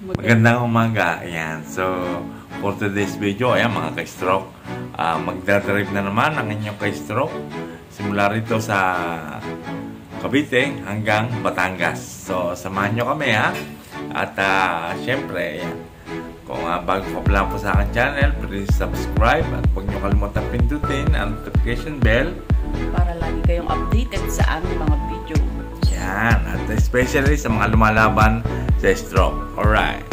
Magandang umaga. Ayan. So, for today's video, ayan mga ka-stroke. Magdadrive na naman ang inyong ka-stroke. Simula rito sa Cavite hanggang Batangas. So, samahan nyo kami ha. At syempre, ayan. Kung bago ka pala po sa aking channel, please subscribe. At huwag nyo kalimutan pindutin ang notification bell para lagi kayong updated sa aming mga video. Yan. At especially sa mga lumalaban sa stroke. Alright.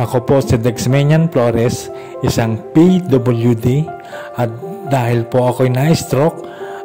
Ako po si Dexmenian Flores, isang PWD, at dahil po ako'y na-stroke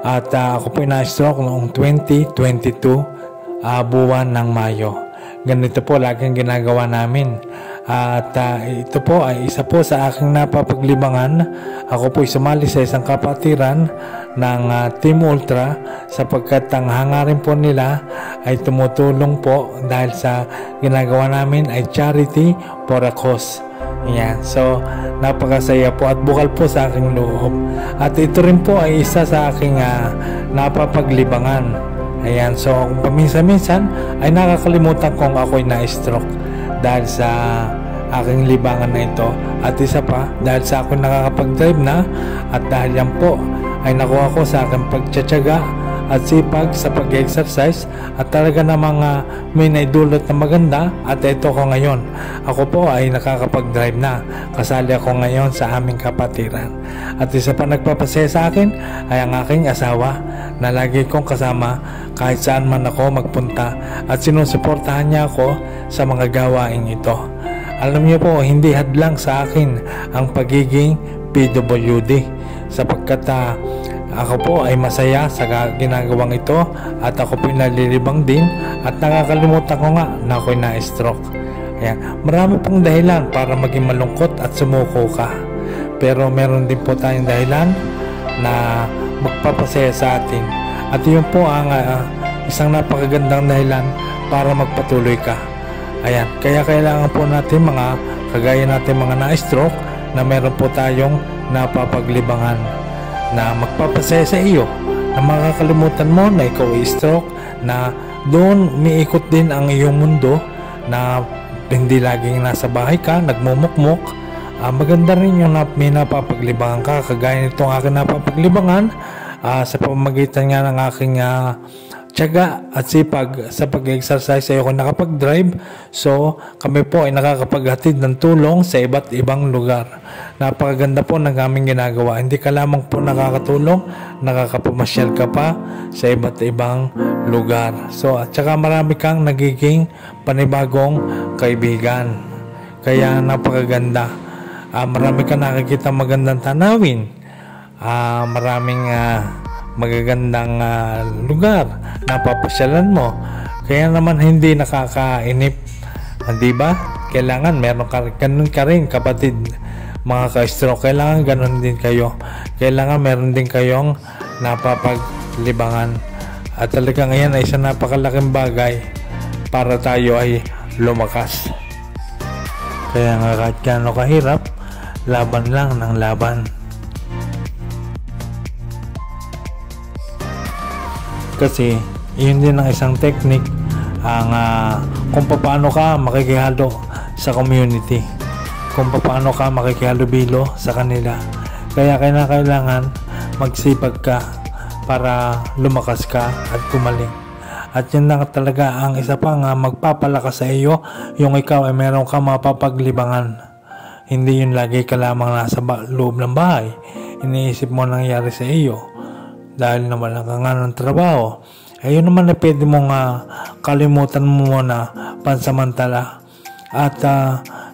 at ako po'y na-stroke noong 2022 buwan ng Mayo. Ganito po laging ginagawa namin. At ito po ay isa po sa aking napapaglibangan. Ako po'y sumali sa isang kapatiran ng Team Ultra sapagkat ang hangarin po nila ay tumutulong po dahil sa ginagawa namin ay charity for a cause. Yan. So, napakasaya po at bukal po sa aking loob. At ito rin po ay isa sa aking napapaglibangan. Ayan. So, paminsan-minsan ay nakakalimutan kong ako'y na-stroke dahil sa aking libangan na ito. At isa pa, dahil sa ako'y nakakapag-drive na at dahil yan po ay nakuha ko sa aking pagtsatsaga at sipag sa pag-exercise at talaga namang may naidulot na maganda. At ito ko ngayon, ako po ay nakakapag-drive na. Kasali ako ngayon sa aming kapatiran. At isa pa nagpapasaya sa akin ay ang aking asawa na lagi kong kasama kahit saan man ako magpunta at sinusuportahan niya ako sa mga gawaing ito. Alam niyo po, hindi hadlang sa akin ang pagiging PWD sapagkat ako po ay masaya sa ginagawang ito at ako po nalilibang din at nakakalimutan ko nga na ako'y na-stroke. Ayan. Marami pong dahilan para maging malungkot at sumuko ka. Pero meron din po tayong dahilan na magpapasaya sa atin. At yun po ang isang napakagandang dahilan para magpatuloy ka. Ayan. Kaya kailangan po natin mga kagaya natin mga na-stroke na meron po tayong napapaglibangan na magpapasaya sa iyo na makakalimutan mo na ikaw ay stroke, na doon umiikot din ang iyong mundo, na hindi laging nasa bahay ka nagmumukmok. Maganda rin yung may napapaglibangan ka kagaya nitong aking napapaglibangan sa pamamagitan nga ng aking tiyaga at sipag sa pag-exercise ay ako nakapag-drive. So kami po ay nakakapaghatid ng tulong sa iba't ibang lugar. Napakaganda po ng aming ginagawa. Hindi ka lamang po nakakatulong, nakakapamasyal ka pa sa iba't ibang lugar. So at saka marami kang nagiging panibagong kaibigan. Kaya napakaganda. Marami kang nakikita magandang tanawin. Maraming magagandang lugar na papasyalan mo. Kaya naman hindi nakakainip, di ba? Kailangan meron ka, ganun ka rin kapatid, mga ka-stroke. Kailangan ganun din kayo. Kailangan meron din kayong napapaglibangan. At talaga ngayon ay isang napakalaking bagay para tayo ay lumakas. Kaya nga kahit gaano kahirap, laban lang ng laban. Kasi yun din ang isang technique ang kung paano ka makikihalo sa community, kung paano ka makikihalubilo sa kanila. Kaya kailangan magsipag ka para lumakas ka at gumaling. At yun lang talaga ang isa pang magpapalakas sa iyo, yung ikaw ay meron ka mapapaglibangan. Hindi yun lagi ka lamang nasa loob ng bahay, iniisip mo nangyari sa iyo dahil naman ka nga ng trabaho. ayun naman na pwede mong kalimutan mo muna pansamantala. At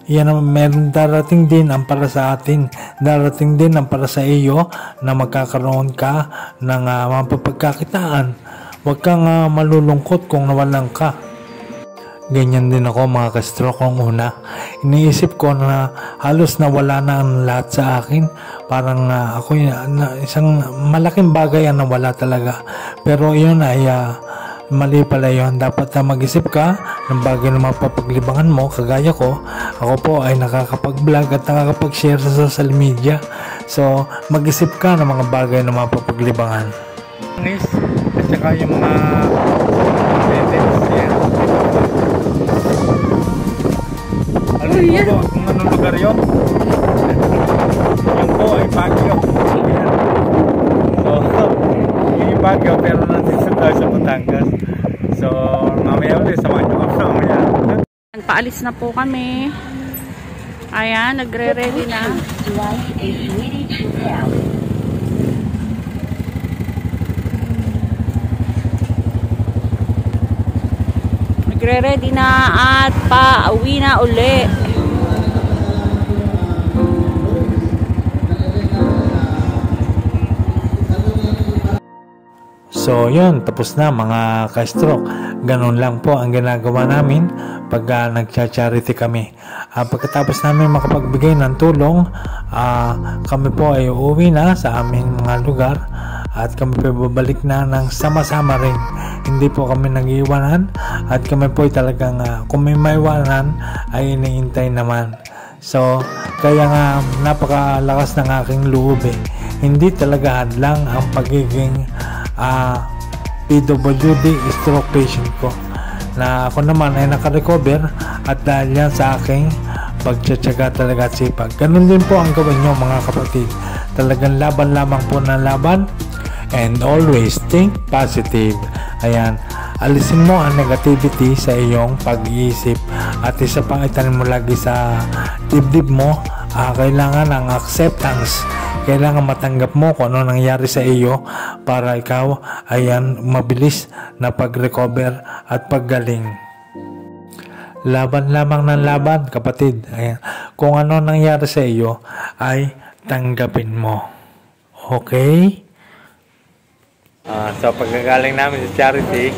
yan naman, meron darating din ang para sa atin, darating din ang para sa iyo na magkakaroon ka ng mapapagkakitaan. Huwag kang malulungkot kung nawalan ka. Ganyan din ako mga ka-stroke nung una. Iniisip ko na halos nawala na ang lahat sa akin. Parang ako isang malaking bagay ang nawala talaga. Pero yun ay mali pala yun. Dapat mag-isip ka ng bagay na mapapaglibangan mo. Kagaya ko, ako po ay nakakapag-vlog at nakakapag-share sa social media. So mag-isip ka ng mga bagay na mapapaglibangan. At saka yung mga alam mo po kung anong lugar yun? Yung po ay Baguio. So, yung Baguio pero nandito tayo sa Batangas. So, mamaya ulit, samahan nyo kami mamaya. Paalis na po kami. Ayan, nagre-ready na. Nagre-ready na at pauwi na uli. So yun, tapos na mga ka-stroke. Ganun lang po ang ginagawa namin pag nagcha-charity kami. Pagkatapos namin makapagbigay ng tulong, kami po ay uuwi na sa aming mga lugar at kami po babalik na ng sama-sama rin. Hindi po kami nag-iwanan at kami po ay talagang kung may maiwanan ay iniintay naman. So kaya nga napakalakas ng aking loob eh. Hindi talaga hadlang ang pagiging PWD stroke patient ko, na ako naman ay nakarecover at dahil yan sa aking pagtsatsaga talaga at sipag. Ganun din po ang gawin nyo mga kapatid. Talagang laban lamang po ng laban and always think positive. Ayan, alisin mo ang negativity sa iyong pag-iisip at isa pang itanim mo lagi sa dibdib mo, kailangan ang acceptance. Kailangan matanggap mo kung ano nangyari sa iyo para ikaw ayan mabilis na pag-recover at paggaling. Laban lamang ng laban kapatid. Ayan. Kung ano nangyari sa iyo ay tanggapin mo. Okay? So pagkagaling namin sa charity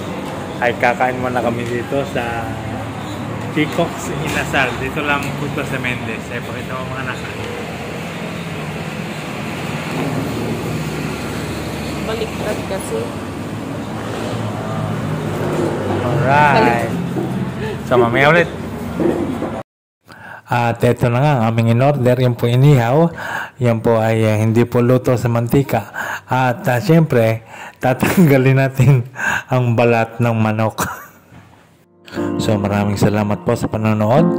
ay kakain muna kami dito sa Peacock's Inasal. Dito lang punta sa Mendez. Ay pakita mo mga nakain. Baliktad kasi. Alright. So mamaya ulit. At ito na nga ang aming in-order. Yan po inihaw. Yan po ay hindi po luto sa mantika. At syempre, tatanggalin natin ang balat ng manok. So maraming salamat po sa panonood.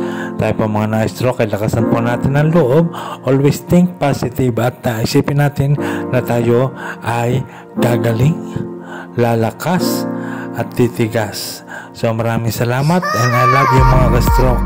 Tayo po mga na-stroke ay lakasan po natin ang loob. Always think positive at isipin natin na tayo ay gagaling, lalakas at titigas. So maraming salamat and I love you mga ka-stroke.